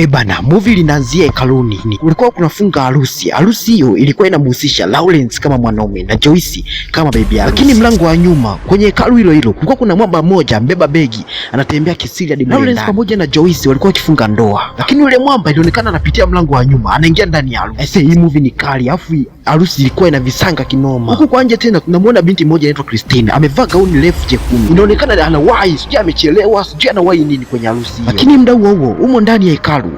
Bana, movie linaanzia hekaluni. Kulikuwa kunafunga harusi. Harusi hiyo ilikuwa inamhusisha Lawrence kama mwanaume na Joyce kama bibi yake. Lakini mlango wa nyuma kwenye hekalu hilo hilo kulikuwa kuna mwamba mmoja mbeba begi anatembea kisiri hadi mlangoni. Lawrence pamoja na Joyce walikuwa wakifunga ndoa. Lakini yule mwamba ilionekana anapitia mlango wa nyuma, anaingia ndani ya harusi. Hii movie ni kali, afu harusi ilikuwa ina visanga kinoma. Huko kwa nje tena tunamuona binti mmoja anaitwa Christine, amevaa gauni refu jekundu. Inaonekana anawahi, sijui amechelewa, sijui anawahi nini kwenye harusi hiyo. Lakini muda huo humo ndani ya hekalu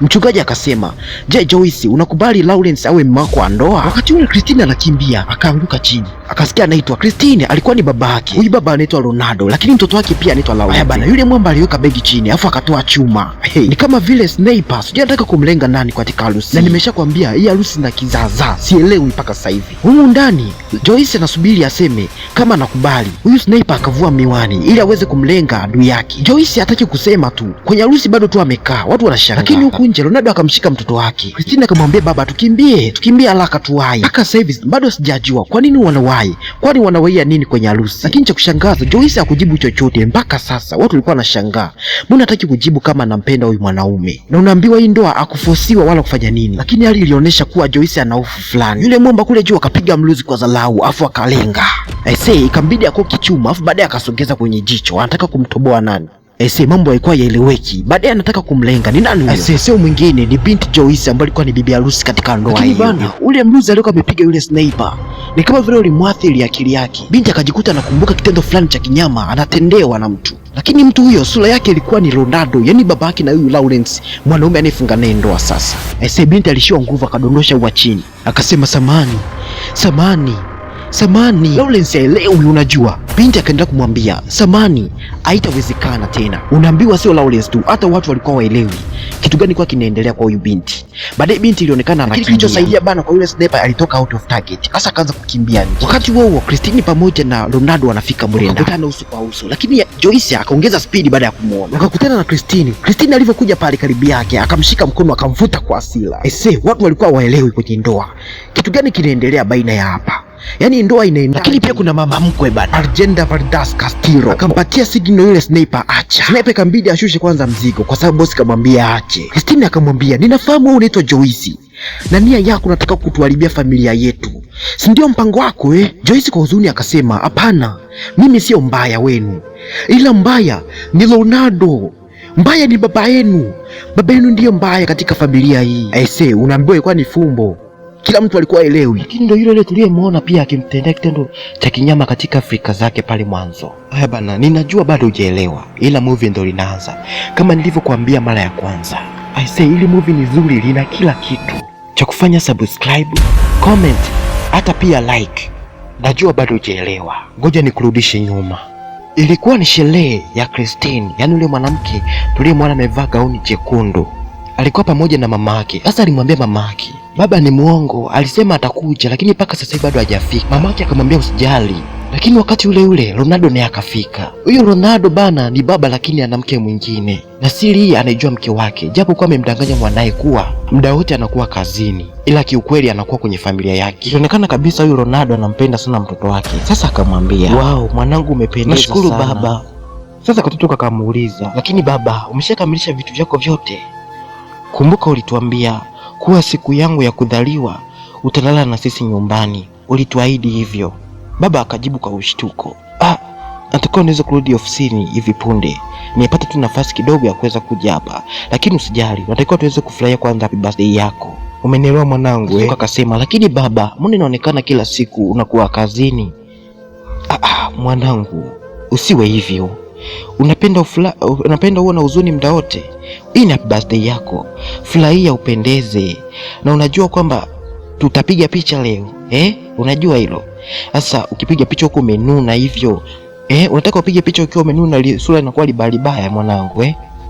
mchungaji akasema, "Je, Joyce, unakubali Lawrence awe mume wako wa ndoa?" Wakati ule Christine anakimbia, akaanguka chini. Akasikia anaitwa Christine, alikuwa ni baba yake. Huyu baba anaitwa Ronaldo, lakini mtoto wake pia anaitwa Lawrence. Haya bana, yule mwamba aliweka begi chini, afu akatoa chuma. Ni kama vile sniper, sijui anataka kumlenga nani katika harusi. Na nimeshakwambia hii harusi na kizaazaa, sielewi mpaka sasa hivi. Humu ndani Joyce anasubiri aseme kama anakubali. Huyu sniper akavua miwani ili aweze kumlenga adui yake. Joyce hataki kusema tu. Kwenye harusi bado tu amekaa, watu wanashangaa. Lakini huku nje Ronaldo akamshika mtoto wake. Christine akamwambia, "Baba, tukimbie haraka tuwahi." Mpaka sasa hivi bado sijajua kwa nini wanawahi. Kwani wanawahi nini kwenye harusi? Lakini cha kushangaza Joyce hakujibu chochote mpaka sasa. Watu walikuwa wanashangaa. Mbona hataki kujibu kama anampenda huyu mwanaume? Na unaambiwa hii ndoa akufosiwa wala kufanya nini. Lakini hali ilionyesha kuwa Joyce ana hofu fulani. Yule mwamba kule juu akapiga mluzi kwa dharau, afu akalenga. Ikambidi akoki chuma, afu baadaye akasogeza kwenye jicho. Anataka kumtoboa nani? Mambo yalikuwa yaeleweki. Baadaye anataka kumlenga. Ni nani huyo? Sio mwingine, ni binti Joyce ambaye alikuwa ni bibi harusi katika ndoa hiyo. Bana, ule mluzi alikuwa amepiga yule sniper. Ni kama vile ulimwathiri akili yake. Binti akajikuta anakumbuka kitendo fulani cha kinyama anatendewa na mtu. Lakini mtu huyo sura yake ilikuwa ni Ronaldo, yani baba yake na huyu Lawrence, mwanaume anayefunga naye ndoa sasa. Binti alishiwa nguvu akadondosha uwa chini. Akasema, "Samani." Lawrence haelewi, unajua. Binti akaendelea kumwambia, "Samani, haitawezekana tena. Unaambiwa sio Lawrence tu, hata watu walikuwa waelewi kitu gani kwa kinaendelea kwa huyu binti." Baadaye binti ilionekana anakimbia. Kilichosaidia bana kwa yule sniper alitoka out of target. Sasa akaanza kukimbia nje. Wakati huo Christine pamoja na Ronaldo wanafika mle ndani. Wakakutana uso kwa uso. Lakini Joyce akaongeza speed baada ya kumuona. Wakakutana na Christine. Christine alivyokuja pale karibu yake, akamshika mkono akamvuta kwa hasira. Watu walikuwa waelewi kwenye ndoa. Kitu gani kinaendelea baina ya hapa? Yaani ndoa inaenda. Lakini pia kuna mama mkwe bana, Argenda Vardas Castillo, akampatia signal yule sniper acha. Sniper ikambidi ashushe kwanza mzigo kwa sababu bosi kamwambia aache. Christine akamwambia, "Ninafahamu wewe unaitwa Joyce na nia yako unataka kutuharibia familia yetu, si ndio mpango wako Joyce kwa huzuni akasema, "Hapana, mimi sio mbaya wenu, ila mbaya ni Ronaldo. Mbaya ni baba yenu. Baba yenu ndiyo mbaya katika familia hii." Unaambiwa ilikuwa ni fumbo. Kila mtu alikuwa elewi. Lakini ndio yule tuliyemwona pia akimtendea kitendo cha kinyama katika Afrika zake pale mwanzo. Haya bana, ninajua bado hujaelewa, ila movie ndio linaanza. Kama nilivyokuambia mara ya kwanza, ili movie ni nzuri, lina kila kitu cha kufanya. Subscribe, comment, hata pia like. Najua bado hujaelewa, ngoja nikurudishe nyuma. Ilikuwa ni sherehe ya Christine, yani yule mwanamke tuliyemwona amevaa gauni jekundu. Alikuwa pamoja na mamake. Sasa alimwambia mamake, "Baba ni muongo, alisema atakuja lakini mpaka sasa hivi bado hajafika." Mamake akamwambia, "Usijali." Lakini wakati ule Ronaldo naye akafika. Huyo Ronaldo bana ni baba lakini ana mke mwingine. Na siri hii anaijua mke wake, japo kwa amemdanganya mwanae kuwa muda wote anakuwa kazini, ila kiukweli anakuwa kwenye familia yake. Inaonekana kabisa huyo Ronaldo anampenda sana mtoto wake. Sasa akamwambia, "Wow, mwanangu umependeza sana." "Nashukuru baba." Sasa katoto kakamuuliza, "Lakini baba, umeshakamilisha vitu vyako vyote? Kumbuka ulituambia kuwa siku yangu ya kudhaliwa utalala na sisi nyumbani. Ulituahidi hivyo." Baba akajibu kwa ushtuko, "Natakiwa niweze kurudi ofisini hivi punde. Nimepata tu nafasi kidogo ya kuweza kuja hapa. Lakini usijali, natakiwa tuweze kufurahia kwanza happy birthday yako. Umenielewa mwanangu?" Akasema, "Lakini baba, mbona inaonekana kila siku unakuwa kazini?" Mwanangu, usiwe hivyo. Unapenda uwe na huzuni muda wote. Hii ni happy birthday yako. Furahia, upendeze. Na unajua kwamba tutapiga picha leo. Unajua hilo. Sasa ukipiga picha huko umenuna hivyo, unataka upige picha ukiwa umenuna, sura inakuwa libalibaya mwanangu,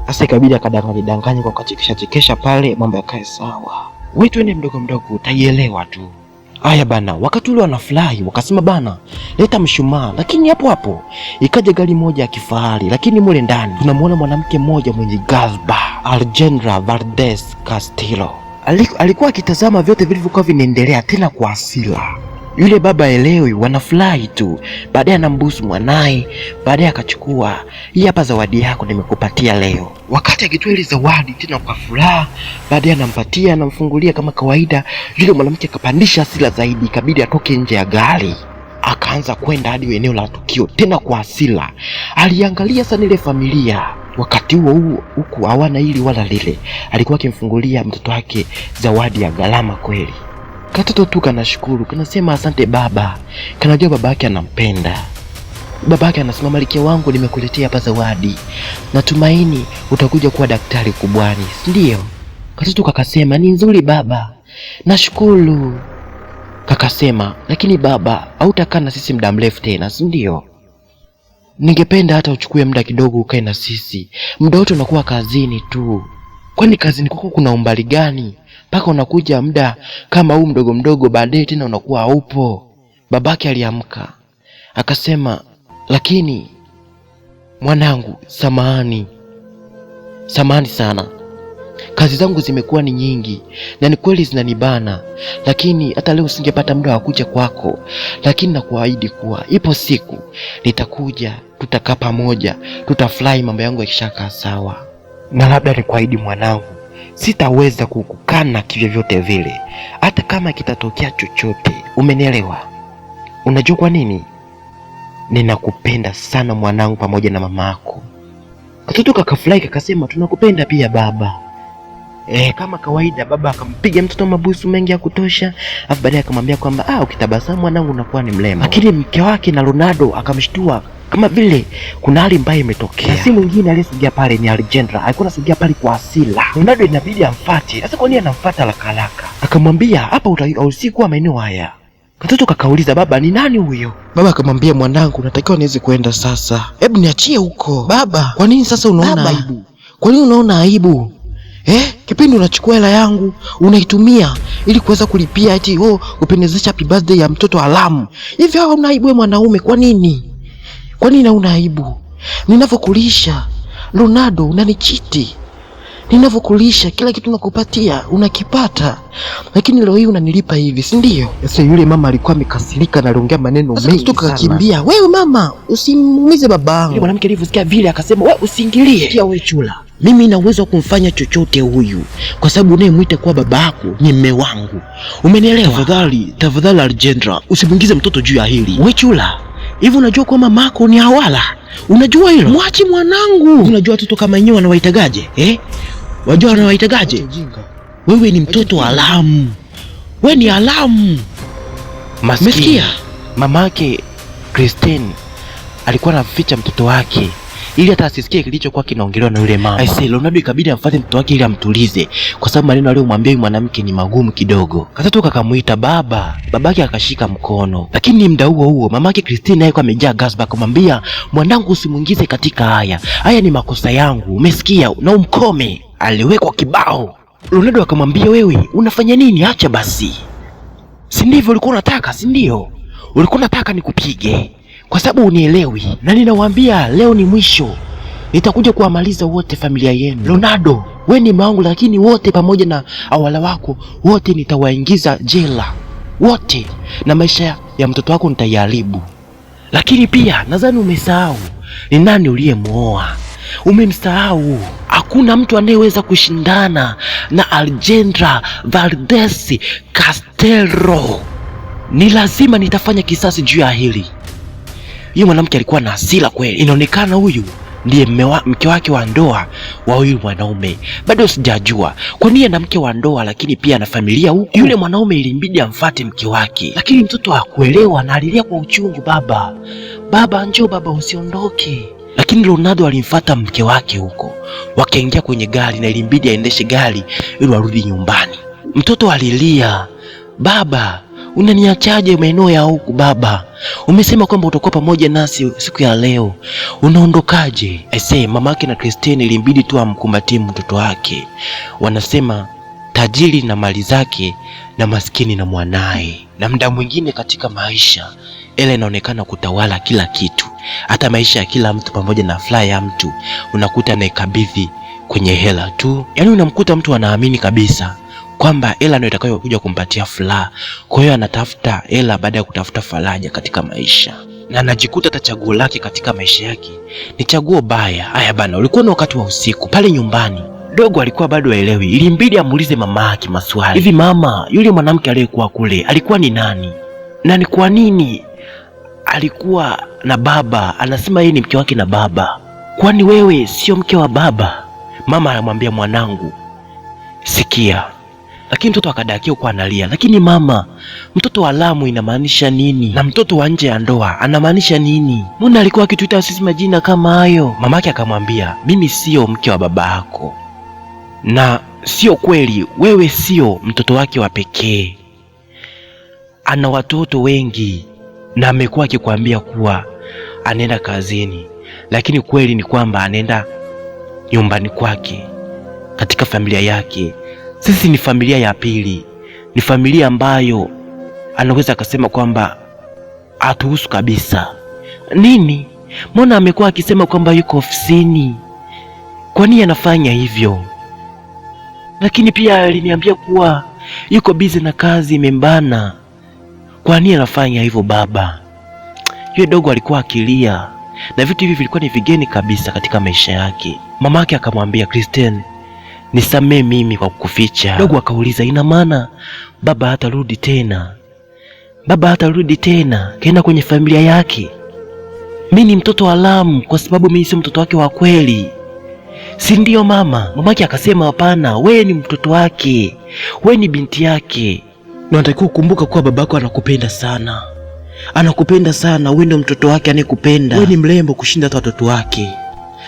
Sasa ikabidi akadanganya kwa kachekesha pale, mambo yakae sawa. Wewe twende mdogo mdogo, utaielewa tu. Haya bana, wakati ule wanafurahi wakasema, "Bana, leta mshumaa." Lakini hapo ikaja gari moja ya kifahari, lakini mule ndani tunamwona mwanamke mmoja mwenye gazba, Argenda Vardas Castillo. Alikuwa akitazama vyote vilivyokuwa vinaendelea tena kwa hasira. Yule baba elewi, wanafurahi tu. Baadaye anambusu mwanae, baadaye akachukua, hii hapa zawadi yako nimekupatia leo. Wakati akitoa ile zawadi tena kwa furaha, baadaye anampatia, anamfungulia kama kawaida. Yule mwanamke akapandisha hasira zaidi, ikabidi atoke nje ya gari. Akaanza kwenda hadi eneo la tukio tena kwa hasira. Aliangalia sana ile familia. Wakati huo huku hawana hili wala lile. Alikuwa akimfungulia mtoto wake zawadi ya gharama kweli. Katoto tu kanashukuru, kanasema asante baba. Kanajua babake anampenda. Babake anasema, Malkia wangu, nimekuletea hapa zawadi. Natumaini utakuja kuwa daktari kubwani, ndio? Katoto kakasema, ni nzuri baba, nashukuru. Kakasema, lakini baba, hautakaa na sisi muda mrefu tena, si ndio? Ningependa hata uchukue muda kidogo ukae na sisi. Muda wote unakuwa kazini tu. Kwani kazini kwako kuna umbali gani mpaka unakuja muda kama huu mdogo mdogo, baadaye tena unakuwa haupo? Babake aliamka akasema, lakini mwanangu, samahani sana. Kazi zangu zimekuwa ni nyingi na ni kweli zinanibana, lakini hata leo singepata muda wa kuja kwako, lakini nakuahidi kuwa ipo siku nitakuja, tutakaa pamoja, tutafurahi mambo yangu yakishakaa sawa. Na labda nikuahidi mwanangu, sitaweza kukukana kivyovyote vile, hata kama kitatokea chochote. Umenielewa? Unajua kwa nini? Ninakupenda sana mwanangu, pamoja na mamako. Katoto kakafurahi kakasema, tunakupenda pia baba. Kama kawaida baba akampiga mtoto mabusu mengi ya kutosha, afu baadaye akamwambia kwamba ukitabasamu mwanangu unakuwa ni mrembo. Lakini mke wake na Ronaldo akamshtua kama vile kuna hali mbaya imetokea. Si mwingine aliyesogea pale ni Alejandra. Alikuwa anasogea pale kwa hasira. Ronaldo inabidi amfuate. Sasa kwa nini anamfuata haraka? Akamwambia, hapa usikuwa maeneo haya. Katoto kakauliza, baba ni nani huyo? Baba akamwambia, mwanangu, natakiwa niweze kwenda sasa. Hebu niachie huko. Baba, kwa nini sasa unaona aibu? Kwa nini unaona aibu? Kipindi unachukua hela yangu unaitumia ili kuweza kulipia eti upendezesha happy birthday ya mtoto Alamu. Hivi hawa una aibu wewe mwanaume? Kwa nini? Kwa nini una aibu? Ninavyokulisha Ronaldo unanichiti. Ninavyokulisha kila kitu nakupatia unakipata. Lakini leo hii unanilipa hivi, si ndio? Sasa yule mama alikuwa amekasirika na aliongea maneno mengi sana. Tukakimbia. Wewe mama, usimuumize babangu. Yule mwanamke alivyosikia vile akasema, wewe usiingilie. Pia wewe chula. Mimi na uwezo wa kumfanya chochote huyu, kwa sababu unayemwita kuwa babako ni mume wangu. Umenielewa? Tafadhali Alejandra, usimuingize mtoto juu ya hili. Wewe chula, hivi unajua kwa mamako ni hawala? Unajua hilo? Mwachi mwanangu. Unajua watoto kama wenyewe wanawaitagaje? Wajua wanawaitagaje? Wewe ni mtoto wa Alamu. Wewe ni Alamu. Umesikia? Mamake Christine alikuwa anaficha mtoto wake ili hata asisikie kilichokuwa kinaongelewa na yule mama. Ronaldo ikabidi amfuate mtoto wake ili amtulize, kwa sababu maneno aliyomwambia yule mwanamke ni magumu kidogo. Katoto kakamuita baba, babake akashika mkono. Lakini muda huo mamake Christine naye alikuwa amejaa gasba, akamwambia, mwanangu, usimuingize katika haya ni makosa yangu, umesikia? Na umkome. Aliwekwa kibao. Ronaldo akamwambia, wewe unafanya nini? Acha basi. Si ndivyo ulikuwa unataka, si ndio? Ulikuwa unataka nikupige kwa sababu unielewi, na ninawaambia leo ni mwisho. Nitakuja kuwamaliza wote familia yenu. Ronaldo, wewe ni mamangu, lakini wote pamoja na awala wako wote nitawaingiza jela wote, na maisha ya mtoto wako nitayaharibu. Lakini pia nadhani umesahau ni nani uliyemuoa. Umemsahau. Hakuna mtu anayeweza kushindana na Alejandra Valdez Castelo. Ni lazima nitafanya kisasi juu ya hili. Yule mwanamke alikuwa na hasira kweli. Inaonekana huyu ndiye mke wake wa ndoa wa huyu mwanaume. Bado sijajua kwa nini ana mke wa ndoa lakini pia ana familia huko. Yule mwanaume ilimbidi amfuate mke wake, lakini mtoto hakuelewa na alilia kwa uchungu, baba njoo baba, usiondoke. Lakini Ronaldo alimfuata mke wake huko, wakaingia kwenye gari na ilimbidi aendeshe gari ili warudi nyumbani. Mtoto alilia, baba unaniachaje maeneo ya huku baba? Umesema kwamba utakuwa pamoja nasi siku ya leo, unaondokaje? Mamake na Christine ilimbidi tu amkumbatie mtoto wake. Wanasema tajiri na mali zake na maskini na mwanae. Na muda mwingine katika maisha hela inaonekana kutawala kila kitu, hata maisha ya kila mtu pamoja na fly ya mtu unakuta anaikabidhi kwenye hela tu. Yaani unamkuta mtu anaamini kabisa kwamba hela ndio itakayokuja kumpatia furaha. Kwa hiyo anatafuta hela baada ya kutafuta faraja katika maisha, na anajikuta hata chaguo lake katika maisha yake ni chaguo baya. Haya bana, ulikuwa ni wakati wa usiku pale nyumbani. Dogo alikuwa bado haelewi, ilimbidi amuulize mama yake maswali. Hivi mama, yule mwanamke aliyekuwa kule alikuwa ni nani? Na ni kwa nini alikuwa na baba? Anasema yeye ni mke wake na baba. Kwani wewe sio mke wa baba? Mama anamwambia, mwanangu, sikia. Lakini mtoto akadakia huko analia, lakini mama, mtoto wa Lamu inamaanisha nini? Na mtoto wa nje ya ndoa anamaanisha nini? Mbona alikuwa akituita sisi majina kama hayo? Mamake akamwambia, mimi sio mke wa baba yako, na sio kweli, wewe sio mtoto wake wa pekee. Ana watoto wengi na amekuwa akikwambia kuwa anaenda kazini, lakini kweli ni kwamba anaenda nyumbani kwake katika familia yake. Sisi ni familia ya pili, ni familia ambayo anaweza akasema kwamba hatuhusu kabisa. Nini? Mbona amekuwa akisema kwamba yuko ofisini? Kwa nini anafanya hivyo? Lakini pia aliniambia kuwa yuko busy na kazi imembana. Kwa nini anafanya hivyo baba? Yule dogo alikuwa akilia, na vitu hivi vilikuwa ni vigeni kabisa katika maisha yake. Mamake akamwambia, Christine, nisamee mimi kwa kukuficha. Dogo akauliza, ina maana baba hatarudi tena? Baba hatarudi tena? Kaenda kwenye familia yake? Mimi ni mtoto wa Lamu kwa sababu mimi sio mtoto wake wa kweli, si ndio mama? Mamake akasema, hapana, wewe ni mtoto wake, wewe ni binti yake, na unatakiwa kukumbuka kuwa babako anakupenda sana, anakupenda sana. Wewe ndio mtoto wake anayekupenda. Wewe ni mrembo kushinda hata watoto wake,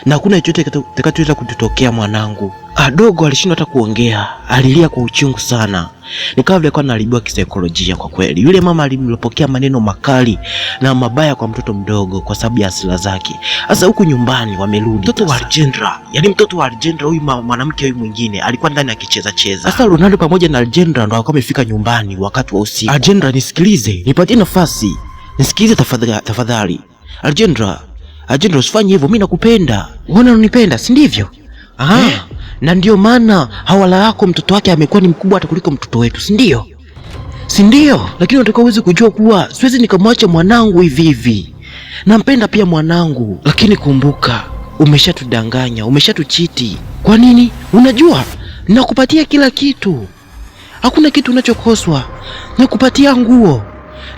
na hakuna chochote kitakachoweza kututokea mwanangu. Dogo alishindwa hata kuongea, alilia kwa uchungu sana, ni kama vile alikuwa anaharibiwa kisaikolojia. Kwa kweli yule mama alimlopokea maneno makali na mabaya kwa mtoto mdogo kwa sababu ya hasira zake. Sasa huku nyumbani wamerudi, mtoto wa Algendra, yani mtoto wa Algendra huyu mwanamke huyu mwingine alikuwa ndani akicheza cheza. Sasa Ronaldo pamoja na Algendra ndo walikuwa wamefika nyumbani wakati wa usiku. Algendra, nisikilize, nipatie nafasi, nisikilize tafadhali. Algendra, usifanye hivyo, mimi nakupenda. Unaona unanipenda, si ndivyo? Na ndio maana hawala yako mtoto wake amekuwa ni mkubwa hata kuliko mtoto wetu, si ndio? Si ndio? Lakini unataka uweze kujua kuwa siwezi nikamwacha mwanangu hivi hivi. Nampenda pia mwanangu, lakini kumbuka, umeshatudanganya, umeshatuchiti. Kwa nini? Unajua, nakupatia kila kitu, hakuna kitu unachokoswa. Nakupatia nguo,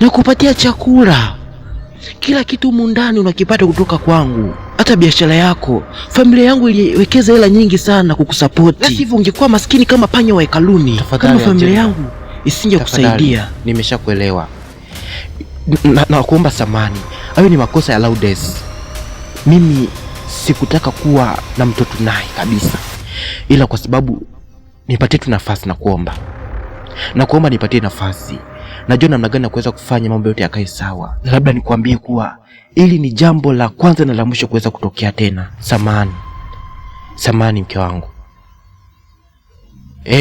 nakupatia chakula, kila kitu humu ndani unakipata kutoka kwangu. Hata biashara yako, familia yangu iliwekeza hela nyingi sana kukusapoti. Basi hivyo ungekuwa maskini kama panya wa hekaluni. Kama familia yangu isinge kusaidia. Nimeshakuelewa. Na kuomba samani. Hayo ni makosa ya Lourdes. Mimi sikutaka kuwa na mtoto naye kabisa, ila kwa sababu nipatie tu nafasi na kuomba. Na kuomba nipatie nafasi. Najua namna gani kuweza kufanya mambo yote yakae sawa. Na labda nikwambie kuwa ili ni jambo la kwanza na la mwisho kuweza kutokea tena. Samani mke wangu.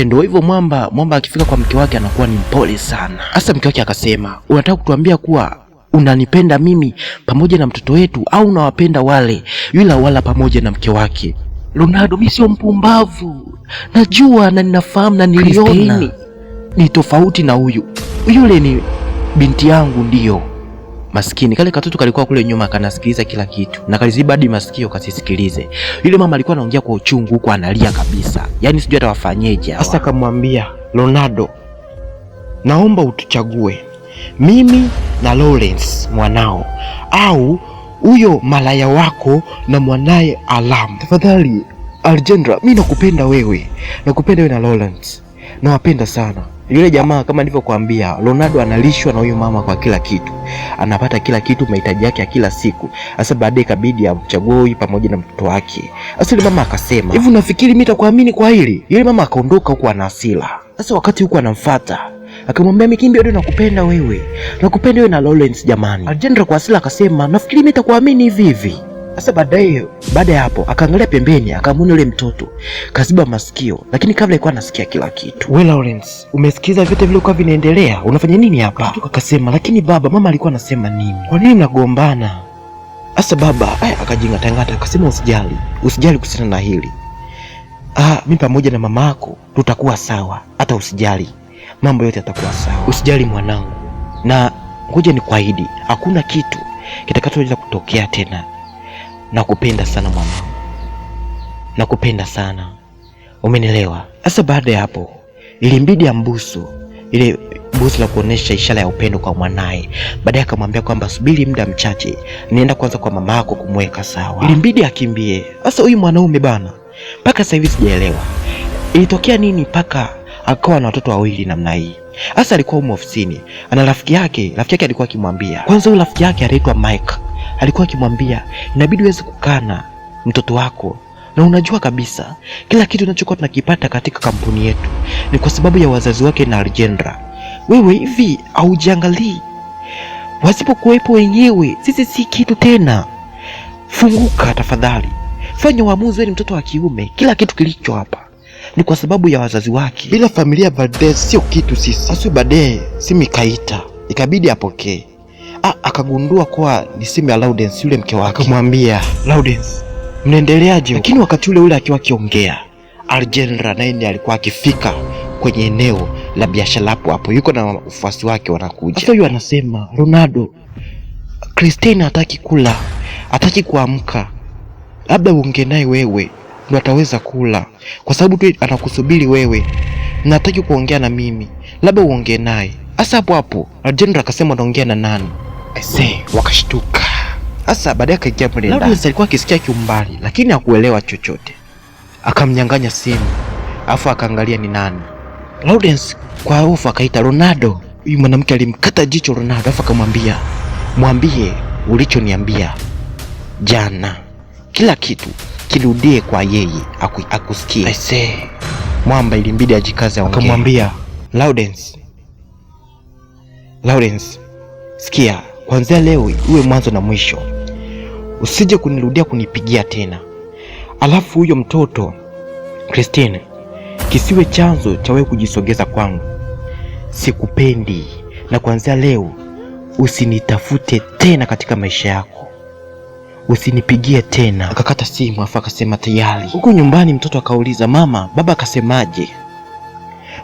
Ndio hivyo, mwamba akifika kwa mke wake anakuwa ni mpole sana. Hasa mke wake akasema, unataka kutuambia kuwa unanipenda mimi pamoja na mtoto wetu, au unawapenda wale yule wala pamoja na mke wake? Ronaldo, mimi sio mpumbavu, najua na ninafahamu na niliona ni tofauti na huyu. Yule ni binti yangu. Ndio maskini, kale katoto kalikuwa kule nyuma kanasikiliza kila kitu na kaliziba hadi masikio kasisikilize. Yule mama alikuwa anaongea kwa uchungu huko analia kabisa, yaani sijui atawafanyeje. Sasa akamwambia, Ronaldo, naomba utuchague mimi na Lawrence mwanao, au huyo malaya wako na mwanaye Alam. Tafadhali Algendra, mimi nakupenda wewe na Lawrence, nawapenda sana. Yule jamaa kama nilivyokuambia, Ronaldo analishwa na huyu mama kwa kila kitu, anapata kila kitu, mahitaji yake ya kila siku. Sasa baadaye ikabidi amchague huyu pamoja na mtoto wake. Sasa yule mama akasema, hivi unafikiri mimi nitakuamini kwa hili? Yule mama akaondoka huko ana hasira. Sasa wakati huko anamfuata akamwambia, Mikimbi, ndio nakupenda wewe na Lawrence jamani. Algendra kwa hasira akasema, nafikiri mimi nitakuamini hivi hivi. Sasa baada ya hapo akaangalia pembeni, akamwona yule mtoto kaziba masikio, lakini kabla alikuwa anasikia kila kitu. Wewe Lawrence, umesikiza vyote vile kwa vinaendelea, unafanya nini hapa? Akasema, lakini baba, mama alikuwa anasema nini? Kwa nini mnagombana? Sasa baba akajingatangata akasema, usijali kuhusiana na hili. Mimi pamoja na mama yako tutakuwa sawa, hata hata usijali, mambo yote yatakuwa sawa. Usijali mwanangu, na ngoja nikuahidi, hakuna kitu kitakachoweza kutokea tena. Nakupenda sana mwanangu, nakupenda sana, umenielewa? Sasa baada ya hapo ilimbidi ambusu, ile busu la kuonesha ishara ya upendo kwa mwanae. Baadaye akamwambia kwamba subiri muda mchache, nienda kwanza kwa mama yako kumweka sawa. Ilimbidi akimbie. Sasa huyu mwanaume bana, mpaka sasa hivi sijaelewa ilitokea nini mpaka akawa na watoto wawili namna hii. Sasa alikuwa huko ofisini, ana rafiki yake alikuwa akimwambia, kwanza huyu rafiki yake anaitwa Mike, alikuwa akimwambia inabidi uweze kukana mtoto wako, na unajua kabisa kila kitu tunachokuwa tunakipata katika kampuni yetu ni kwa sababu ya wazazi wake na Alejandra. Wewe hivi haujiangalii? Wasipokuwepo wenyewe sisi si kitu tena. Funguka tafadhali, fanya uamuzi. Wewe ni mtoto wa kiume, kila kitu kilicho hapa ni kwa sababu ya wazazi wake. Bila familia Valdez sio kitu sisi. Asu baadaye simu ikaita, ikabidi apokee. Akagundua kuwa ni simu ya Laudence, yule mke wake. Akamwambia, Laudence, mnaendeleaje? Lakini wakati ule akiwa akiongea, Alejandra naye alikuwa akifika kwenye eneo la biashara hapo, yuko na ufuasi wake wanakuja. Sasa huyu anasema, Ronaldo, Christine hataki kula, hataki kuamka, labda uongee naye wewe ndio ataweza kula, kwa sababu tu anakusubiri wewe, na hataki kuongea na mimi, labda uongee naye. Sasa hapo Alejandra akasema anaongea na nani? Wakashtuka. Sasa baadaye akaingia mle ndani. Laudence alikuwa akisikia kiumbali lakini hakuelewa chochote. Akamnyang'anya simu, afu akaangalia ni nani. Laudence kwa hofu akaita Ronaldo. Huyu mwanamke alimkata jicho Ronaldo, afu akamwambia, mwambie ulichoniambia jana, kila kitu kirudie kwa yeye akusikie. Mwamba ilimbidi ajikaze aongee. Akamwambia, Laudence, sikia, kuanzia leo uwe mwanzo na mwisho, usije kunirudia kunipigia tena. Alafu huyo mtoto Christine kisiwe chanzo cha wewe kujisogeza kwangu. Sikupendi, na kuanzia leo usinitafute tena katika maisha yako, usinipigie tena. Akakata simu, afa akasema tayari. Huku nyumbani mtoto akauliza, mama, baba akasemaje?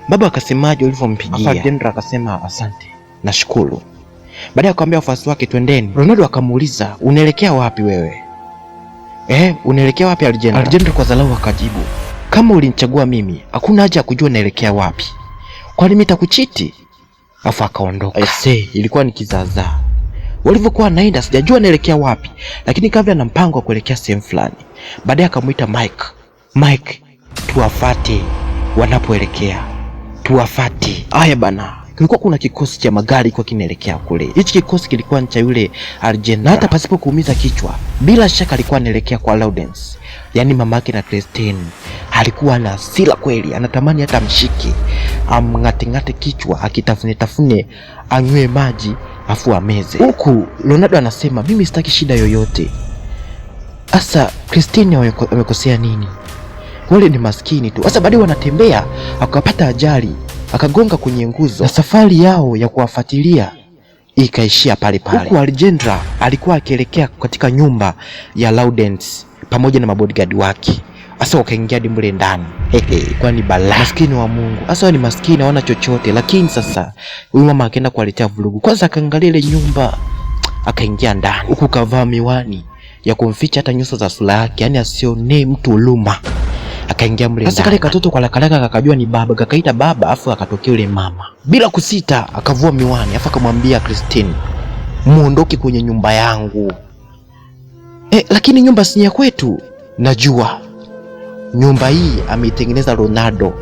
Baba akasemaje ulivyompigia? Alejandra akasema asante, nashukuru. Baadaye akamwambia wafuasi wake twendeni. Ronaldo akamuuliza, unaelekea wapi wewe? Unaelekea wapi Alejandra? Alejandra kwa dharau akajibu, kama ulinichagua mimi, hakuna haja ya kujua naelekea wapi. Kwani mimi nitakuchiti? Afa akaondoka. Ilikuwa ni kizaazaa. Walivyokuwa naenda sijajua naelekea wapi, lakini kabla na mpango wa kuelekea sehemu fulani. Baadaye akamuita Mike, tuwafate wanapoelekea. Tuwafate. Haya bana. Kulikuwa kuna kikosi cha magari kwa kinaelekea kule. Hichi kikosi kilikuwa ni cha yule Alejandra. Hata pasipo kuumiza kichwa, bila shaka alikuwa anaelekea kwa Laudence. Yaani mamake na Christine. Alikuwa na hasira kweli, anatamani hata mshike, amngate kichwa, akitafune anywe maji afu ameze. Huku Ronaldo anasema, mimi sitaki shida yoyote. Asa Christine amekosea nini? Wale ni maskini tu. Sasa baadaye wanatembea, akapata ajali, akagonga kwenye nguzo, na safari yao ya kuwafuatilia ikaishia pale pale. Huku Alejandra alikuwa akielekea katika nyumba ya Laudence pamoja na mabodyguard wake. Sasa wakaingia mle ndani. Kwa ni balaa. Maskini wa Mungu. Sasa ni maskini hawana chochote, lakini sasa huyu mama akaenda kuwaletea vurugu. Kwanza akaangalia ile nyumba, akaingia ndani. Huku kavaa miwani ya kumficha hata nyuso za sura yake, yani asione mtu uluma. Akaingia mle ndani. Sasa kale katoto kwa lakalaka kakajua ni baba, kakaita baba, afu akatokea yule mama. Bila kusita akavua miwani, afu akamwambia Christine, muondoke kwenye nyumba yangu. Lakini nyumba si ya kwetu. Najua nyumba hii ameitengeneza Ronaldo,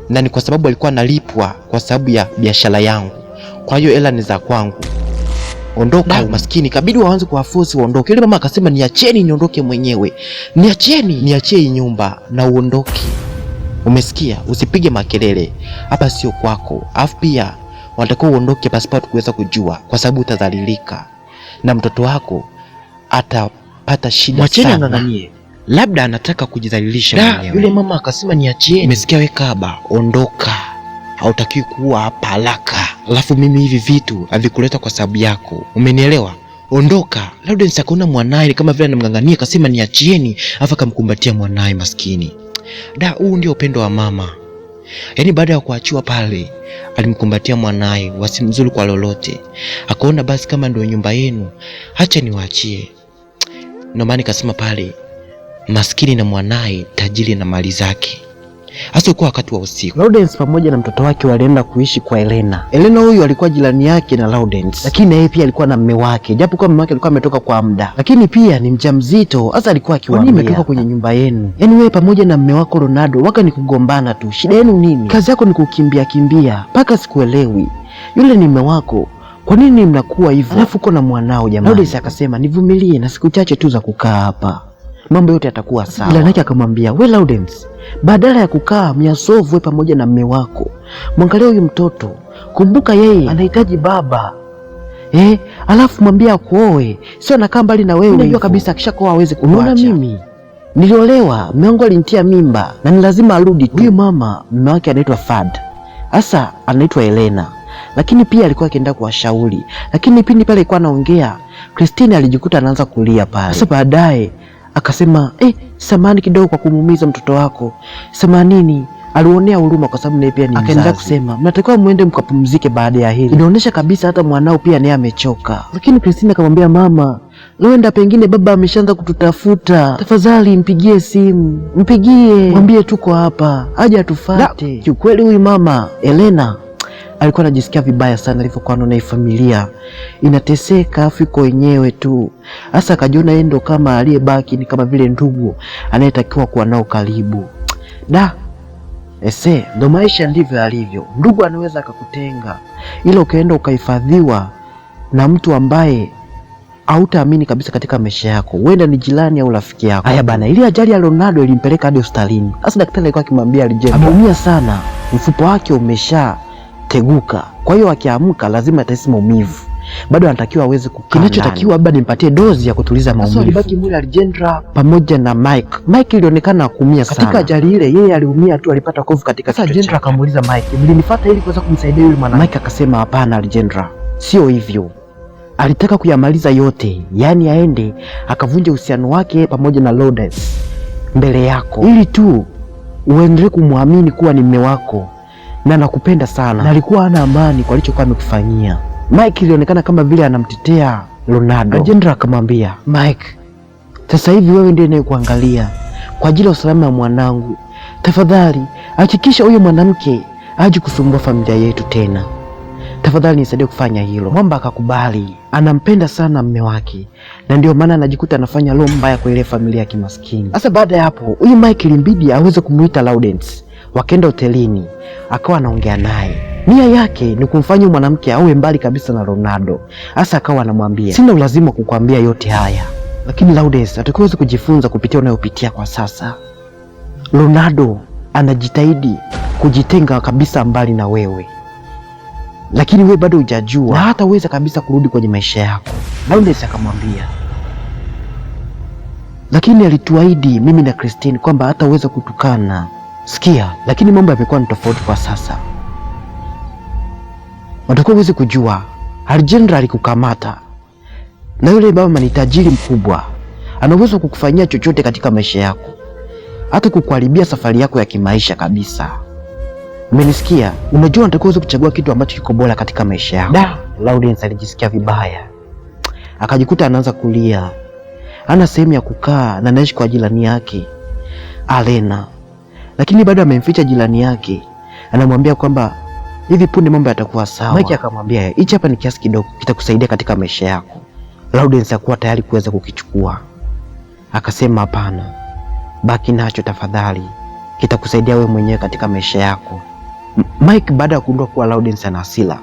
na ni kwa sababu alikuwa analipwa kwa sababu ya biashara yangu, kwa hiyo hela ni za kwangu. Ondoka. Maskini kabidi waanze kuwaforce waondoke. Yule mama akasema, niacheni niondoke mwenyewe, niachie hii nyumba na uondoke. Umesikia? Usipige makelele, hapa sio kwako. Afu pia wanatakiwa uondoke pasipo kuweza kujua, kwa sababu utadhalilika na mtoto wako atapata shida. Mwacheni anang'anie, labda anataka kujidhalilisha mwenyewe. Yule mama akasema, niachieni. Umesikia? We kaba, ondoka, hautakiwi kuwa hapa haraka. Alafu mimi hivi vitu havikuleta kwa sababu yako, umenielewa? Ondoka. Laudence akaona mwanae kama vile anamngangania, akasema niachieni, afa akamkumbatia mwanae maskini. Huu ndio upendo wa mama. Yaani baada ya kuachiwa pale, alimkumbatia mwanaye wasimzuru kwa lolote. Akaona basi kama ndio nyumba yenu, acha niwaachie. Ndio maana nikasema pale, maskini na mwanaye, tajiri na mali zake. Hasa kwa wakati wa usiku, Lawrence pamoja na mtoto wake walienda kuishi kwa Elena. Elena huyu alikuwa jirani yake na Lawrence, lakini yeye pia alikuwa na mume wake, japo kwa mume wake alikuwa ametoka kwa muda, lakini pia ni mjamzito. Hasa alikuwa akiwaambia, nimetoka kwenye nyumba yenu, yaani wewe pamoja na mume wako Ronaldo waka ni kugombana tu, shida yenu nini? Kazi yako ni kukimbia kimbia, mpaka sikuelewi. Yule ni mume wako, kwa nini mnakuwa hivyo? Alafu uko na mwanao jamani. Lawrence akasema, nivumilie na siku chache tu za kukaa hapa, mambo yote yatakuwa sawa. Ila nake akamwambia, we Lawrence, badala ya kukaa miasovwe pamoja na mume wako, mwangalie huyu mtoto, kumbuka yeye anahitaji baba. Alafu mwambie akuoe, sio anakaa mbali na wewe. Unajua kabisa akishakuoa hawezi kuacha. Unaona mimi niliolewa, mume wangu alinitia mimba na ni lazima arudi tu. Huyu mama mume wake anaitwa Fad, hasa anaitwa Elena, lakini pia alikuwa akienda kuwashauri, lakini pindi pale alikuwa anaongea, Christine alijikuta anaanza kulia pale. Sasa baadaye akasema, samani kidogo kwa kumuumiza mtoto wako. Samanini, alionea huruma kwa sababu naye pia ni mzazi. Akaendelea kusema, mnatakiwa muende mkapumzike baada ya hili. Inaonyesha kabisa hata mwanao pia naye amechoka. Lakini Christine akamwambia, mama, huenda pengine baba ameshaanza kututafuta. Tafadhali mpigie simu, mpigie, mwambie tuko hapa, aje atufuate. Kiukweli huyu mama Elena alikuwa anajisikia vibaya sana alivyokuwa anaona familia inateseka, afu iko wenyewe tu. Hasa akajiona yeye ndo kama aliyebaki ni kama vile ndugu anayetakiwa kuwa nao karibu. Ndo maisha ndivyo yalivyo. Ndugu anaweza akakutenga, ila ukaenda ukahifadhiwa na mtu ambaye hautaamini kabisa katika maisha yako, huenda ni jirani au rafiki yako. Haya bana, ile ajali ya Ronaldo ilimpeleka hadi hospitalini. Sasa daktari alikuwa akimwambia ameumia sana, mfupa wake umeshateguka, kwa hiyo akiamka lazima atahisi maumivu, bado anatakiwa aweze kukaa. Kinachotakiwa labda nimpatie dozi ya kutuliza maumivu. Sasa alibaki mwili Alejandra pamoja na Mike. Mike ilionekana kuumia sana katika ajali ile, yeye aliumia tu, alipata kovu katika kichwa. Sasa Alejandra akamuuliza Mike, mlinifuata ili kuweza kumsaidia yule mwanamke? Mike akasema, hapana Alejandra, sio hivyo. Alitaka kuyamaliza yote, yaani aende akavunja uhusiano wake pamoja na Lawrence mbele yako, ili tu uendelee kumwamini kuwa ni mume wako na nakupenda sana, na alikuwa hana amani kwa alichokuwa amekufanyia. Mike ilionekana kama vile anamtetea Ronaldo. Alejandra akamwambia, Mike, sasa hivi wewe ndiye ninayekuangalia kwa ajili ya usalama wa mwanangu. Tafadhali hakikisha huyo mwanamke aje kusumbua familia yetu tena. Tafadhali nisaidie kufanya hilo. Mwamba akakubali. Anampenda sana mume wake, na ndio maana anajikuta anafanya roho mbaya kwa ile familia ya kimaskini. Sasa baada ya hapo, huyu Mike ilimbidi aweze kumuita Lawrence. Wakaenda hotelini, akawa anaongea naye. Nia yake ni kumfanya mwanamke awe mbali kabisa na Ronaldo. Hasa akawa anamwambia, sina ulazima kukuambia yote haya, lakini Lawrence, atakiweza kujifunza kupitia unayopitia kwa sasa. Ronaldo anajitahidi kujitenga kabisa mbali na wewe, lakini wewe bado hujajua na hataweza kabisa kurudi kwenye maisha yako. Lawrence akamwambia, lakini alituahidi mimi na Christine kwamba hataweza kutukana. Sikia, lakini mambo yamekuwa ni tofauti kwa sasa. Watakuwa uweze kujua Alejandra alikukamata, na yule baba ni tajiri mkubwa, ana uwezo kukufanyia chochote katika maisha yako, hata kukuharibia safari yako ya kimaisha kabisa. Umenisikia? Unajua unatakiwa uweze kuchagua kitu ambacho kiko bora katika maisha yako. Lawrence alijisikia vibaya, akajikuta anaanza kulia. Ana sehemu ya kukaa na anaishi kwa jirani yake Elena, lakini bado amemficha jirani yake. Anamwambia kwamba hivi punde mambo yatakuwa sawa. Mike akamwambia, hichi hapa ni kiasi kidogo, kitakusaidia katika maisha yako. Lawrence hakuwa tayari kuweza kukichukua, akasema hapana, baki nacho tafadhali, kitakusaidia wewe mwenyewe katika maisha yako. Mike baada ya kugundua kuwa Lawrence ana hasira,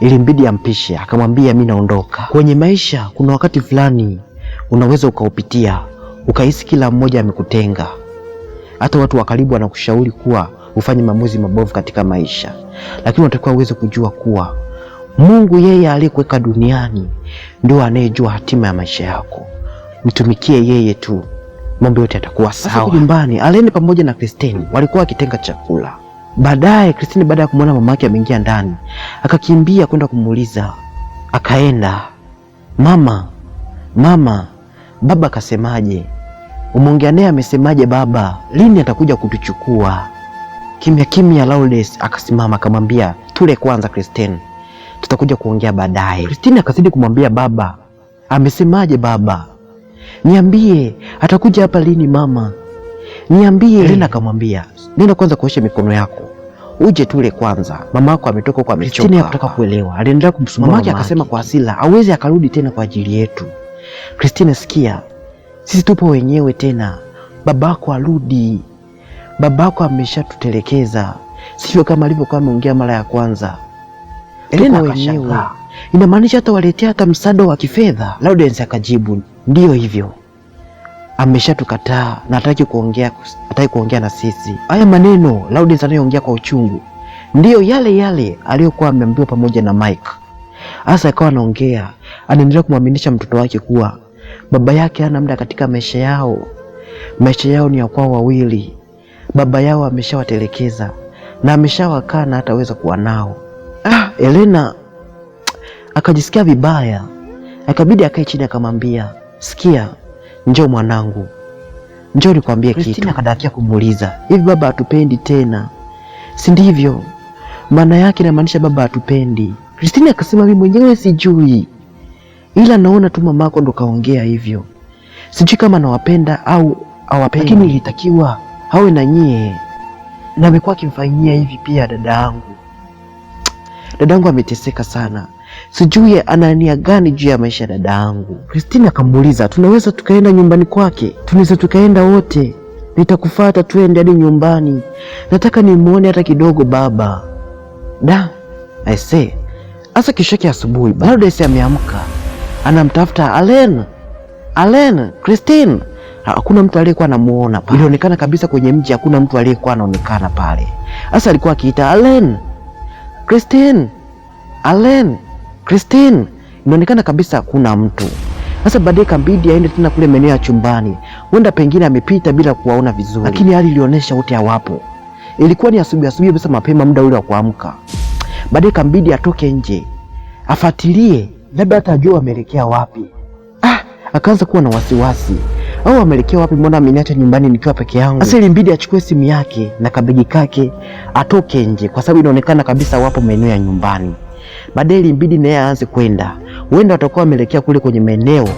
ilimbidi ampishe. Akamwambia, mimi naondoka. Kwenye maisha kuna wakati fulani unaweza ukaupitia ukahisi kila mmoja amekutenga, hata watu wa karibu wanakushauri kuwa ufanye maamuzi mabovu katika maisha, lakini unatakiwa uweze kujua kuwa Mungu yeye aliyekuweka duniani ndio anayejua hatima ya maisha yako. Mtumikie yeye tu, mambo yote yatakuwa sawa. Sasa nyumbani, Aleni pamoja na Christine walikuwa wakitenga chakula. Baadaye Christine baada ya kumwona mama yake ameingia ndani, akakimbia kwenda kumuuliza. Akaenda, mama, baba akasemaje? Umeongea naye amesemaje baba? Lini atakuja kutuchukua? Kimya kimya Lawrence akasimama akamwambia, tule kwanza Christine, tutakuja kuongea baadaye. Christine akazidi kumwambia, baba amesemaje baba? Niambie atakuja hapa lini mama? Niambie. Elena akamwambia, nenda kwanza kuosha mikono yako, uje tule kwanza, mama yako ametoka huko amechoka. Christine hakutaka kuelewa, aliendelea kumsumbua mamake. Akasema kwa hasira, hawezi akarudi tena kwa ajili yetu. Christine, sikia, sisi tupo wenyewe tena, babako arudi, babako ameshatutelekeza, sivyo kama alivyokuwa ameongea mara ya kwanza. Elena akashangaa, inamaanisha hata waletea hata msaada wa kifedha? Lawrence akajibu, ndiyo hivyo, ameshatukataa na hataki kuongea na sisi. Haya maneno Lawrence anayoongea kwa uchungu ndiyo yale yale aliyokuwa ameambiwa pamoja na Mike. Hasa akawa anaongea, anaendelea kumwaminisha mtoto wake kuwa baba yake hana muda katika maisha yao. Maisha yao ni ya kwao wawili, baba yao ameshawatelekeza na ameshawakaa na hataweza kuwa nao. Elena akajisikia vibaya, akabidi akae chini akamwambia, sikia, njoo mwanangu, njoo nikwambie kitu. Christine akadakia kumuuliza, hivi baba hatupendi tena, si ndivyo? Maana yake inamaanisha baba hatupendi. Christine akasema, mimi mwenyewe sijui, ila naona tu mamako ndo kaongea hivyo, sijui kama nawapenda au hawapendi, lakini ilitakiwa hawe na nyie, na amekuwa akimfanyia hivi pia dadangu. Dadangu ameteseka sana, sijui ana nia gani juu ya maisha ya dadangu. Christine akamuuliza, tunaweza tukaenda nyumbani kwake? Tunaweza tukaenda wote, nitakufuata tuende hadi nyumbani, nataka nimuone hata kidogo baba. Aise, asa kesho yake asubuhi bado Daisy ameamka, anamtafuta Allen, Christine. Hakuna mtu aliyekuwa anamuona pale. Ilionekana kabisa kwenye mji hakuna mtu aliyekuwa anaonekana pale. Asa alikuwa akiita Allen, Christine. Inaonekana kabisa hakuna mtu. Sasa baadaye kambidi aende tena kule maeneo ya chumbani, huenda pengine amepita bila kuwaona vizuri, lakini hali ilionyesha wote hawapo. Ilikuwa ni asubuhi bisa mapema, muda ule wa kuamka. Baadaye kambidi atoke nje afuatilie, labda hata ajua ameelekea wapi. Akaanza kuwa na wasiwasi, au ameelekea wapi? Mbona ameniacha nyumbani nikiwa peke yangu? Sasa ilibidi achukue simu yake na kabegi kake atoke nje, kwa sababu inaonekana kabisa wapo maeneo ya nyumbani. Baadaye ilibidi naye aanze kwenda, huenda watakuwa wameelekea kule kwenye maeneo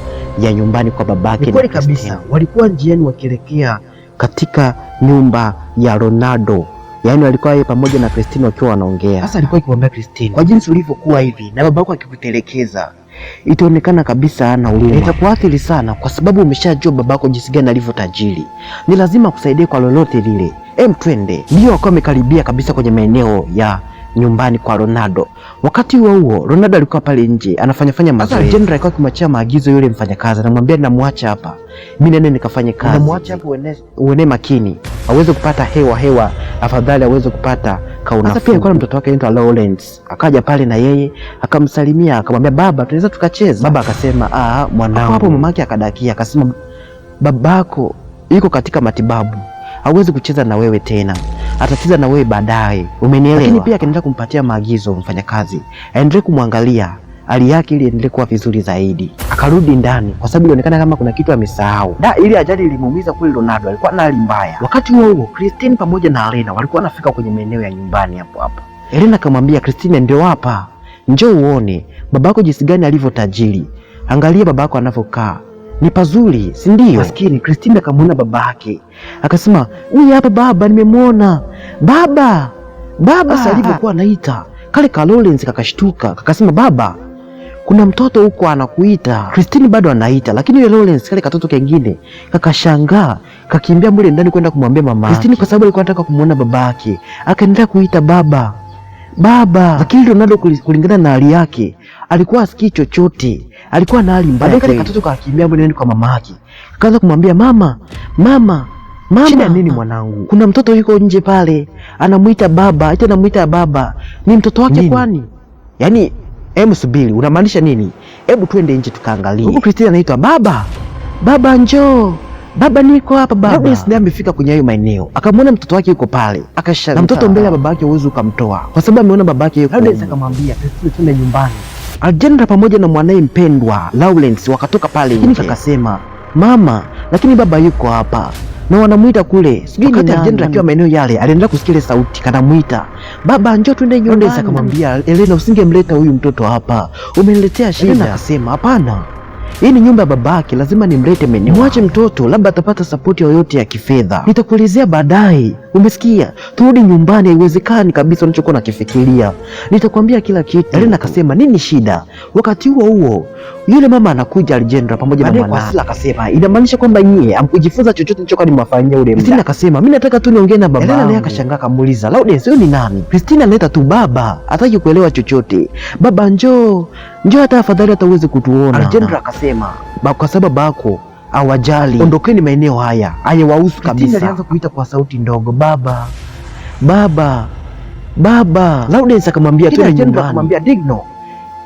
ya nyumbani kwa babake. Ni kweli kabisa, walikuwa njiani wakielekea katika nyumba ya Ronaldo. Yaani walikuwa yeye pamoja na Christine wakiwa wanaongea. Sasa alikuwa akimwambia Christine, kwa jinsi ulivyokuwa hivi na babako akikutelekeza, itaonekana kabisa hana huruma. Itakuathiri sana, kwa sababu umeshajua babako jinsi gani alivyo tajiri. Ni lazima akusaidie kwa lolote lile. Twende. Ndio wakawa wamekaribia kabisa kwenye maeneo ya nyumbani kwa Ronaldo. Wakati huo Ronaldo alikuwa pale nje anafanya mazoezi. General alikuwa akimwachia maagizo yule mfanyakazi, anamwambia namwacha hapa, mimi nene nikafanye kazi. Namwacha hapo uone makini, aweze kupata hewa, afadhali aweze kupata kaunafuu. Sasa pia alikuwa na mtoto wake anaitwa Lawrence. Akaja pale na yeye akamsalimia, akamwambia baba, tunaweza tukacheza? Baba akasema mwanangu. Hapo mamake akadakia akasema, babako yuko katika matibabu, hawezi kucheza na wewe tena, atacheza na wewe baadaye, umenielewa? Lakini pia akaendelea kumpatia maagizo mfanyakazi aendelee kumwangalia hali yake ili endelee kuwa vizuri zaidi. Akarudi ndani kwa sababu ilionekana kama kuna kitu amesahau. Ili ajali ilimuumiza kule Ronaldo, alikuwa na hali mbaya. Wakati huo Christine pamoja na Elena walikuwa wanafika kwenye maeneo ya nyumbani hapo. Elena akamwambia Christine, ndio hapa, njoo uone babako jinsi gani alivyo tajiri. Angalia babako anavyokaa, ni pazuri, si ndio? Maskini Christine akamwona babake, akasema, huyu hapa baba, nimemwona baba. Sasa alivyokuwa anaita kale ka Lawrence kakashtuka, kakasema, baba, kuna mtoto huko anakuita. Christine bado anaita, lakini yule Lawrence kale katoto kengine kakashangaa, kakimbia mbele ndani kwenda kumwambia mama. Christine kwa sababu alikuwa anataka kumuona babake, akaendelea kuita baba. Lakini Ronaldo kulingana na hali yake alikuwa asikii chochote, alikuwa na hali mbaya. Kale katoto kakimbia mbele ndani kwa mamake, akaanza kumwambia mama, shida nini mwanangu? Kuna mtoto yuko nje pale anamuita baba, eti anamuita baba. Ni mtoto wake nini? Kwani yaani subiri, unamaanisha nini? Hebu twende nje tukaangalie. Huko Christine anaitwa baba, njoo baba, niko hapa baba. Ndiye amefika kwenye hayo maeneo, akamwona mtoto wake yuko pale, akashangaa. Na mtoto mbele ya babake huwezi ukamtoa kwa sababu ameona babake yuko. Lawrence akamwambia Christine, twende nyumbani. Alexandra pamoja na mwanae mpendwa Lawrence wakatoka pale nje. Akasema, mama, lakini baba yuko hapa. na wanamuita kule. Sijui ni Alejandra akiwa maeneo yale aliendelea kusikia sauti kanamuita, baba njoo twende nyumbani. Akamwambia Elena, usingemleta huyu mtoto hapa, umeniletea shida. Elena akasema hapana, hii ni nyumba ya babake, lazima nimlete maeneo. Mwache mtoto, labda atapata sapoti yoyote ya kifedha, nitakuelezea baadaye. Umesikia? Turudi nyumbani. Haiwezekani kabisa unachokuwa unakifikiria, nitakwambia kila kitu. Elena akasema nini shida? Wakati huo huo yule mama anakuja Alejandra pamoja na mwanae. Akasema inamaanisha kwamba nyie hamkujifunza chochote nilichokuwa nimewafanyia ule muda. Christina akasema mimi nataka tu niongee na baba. Elena naye akashangaa akamuuliza, Laudence huyu ni nani? Christina analeta tu baba, hataki kuelewa chochote. Baba njoo hata afadhali hata uweze kutuona. Alejandra akasema kwa sababu bako hawajali, ondokeni maeneo haya, hayawahusu kabisa. Christina alianza kuita kwa sauti ndogo, baba baba baba. Laudence akamwambia tu, Alejandra akamwambia Digno,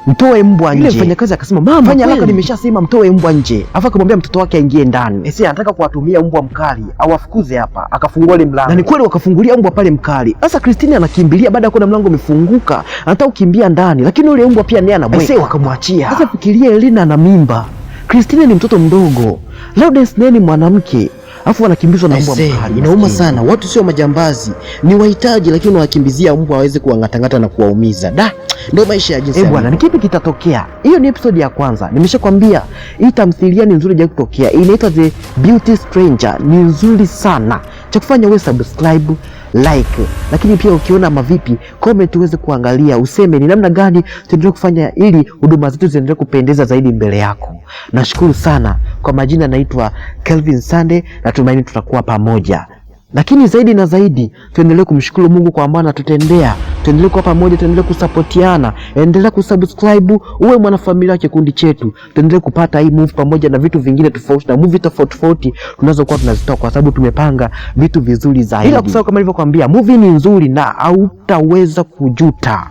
mtoe mbwa nje. Yule mfanyakazi akasema mama, fanya haraka, nimeshasema mtoe mbwa nje. Afa akamwambia mtoto wake aingie ndani. Esi anataka kuwatumia mbwa mkali awafukuze hapa. Akafungua ile mlango. Na ni kweli wakafungulia mbwa pale mkali. Sasa Christina anakimbilia baada ya kuona mlango umefunguka, anataka kukimbia ndani, lakini yule mbwa pia naye anabweka. Esi wakamwachia. Sasa fikiria, Elena ana mimba. Christina ni mtoto mdogo. Laudence naye ni mwanamke. Afu wanakimbizwa na mbwa mkali. Inauma sana. Watu sio majambazi, ni wahitaji, lakini wanakimbizia mbwa waweze kuwangatangata na kuwaumiza. Da, ndio maisha ya jinsi. Bwana, ni kipi kitatokea? Hiyo ni episode ya kwanza. Nimeshakwambia hii tamthilia ni nzuri ya kutokea. Inaitwa The Beauty Stranger. Ni nzuri sana. Cha kufanya wewe subscribe, like, lakini pia ukiona mavipi comment uweze kuangalia, useme ni namna gani tuendelee kufanya ili huduma zetu ziendelee kupendeza zaidi mbele yako. Nashukuru sana. Kwa majina naitwa Kelvin Sande, natumaini tutakuwa pamoja. Lakini zaidi na zaidi tuendelee kumshukuru Mungu kwa ambaye anatutendea. Tuendelee kuwa pamoja, tuendelee kusapotiana. Endelea kusubscribe, uwe mwanafamilia wa kikundi chetu. Tuendelee kupata hii movie pamoja na vitu vingine tofauti, na movie tofauti tunazokuwa tunazitoa, kwa sababu tumepanga vitu vizuri zaidi. Ila kusahau kama nilivyokuambia, movie ni nzuri na hautaweza kujuta.